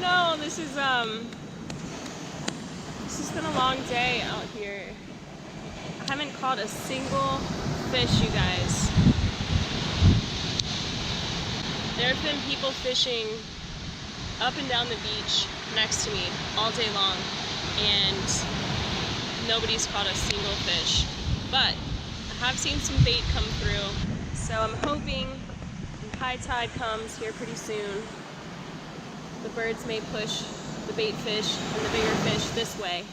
know, this has been a long day out here. I haven't caught a single fish, you guys. There have been people fishing up and down the beach next to me all day long, and nobody's caught a single fish. But I have seen some bait come through, so I'm hoping when high tide comes here pretty soon, the birds may push the bait fish and the bigger fish this way.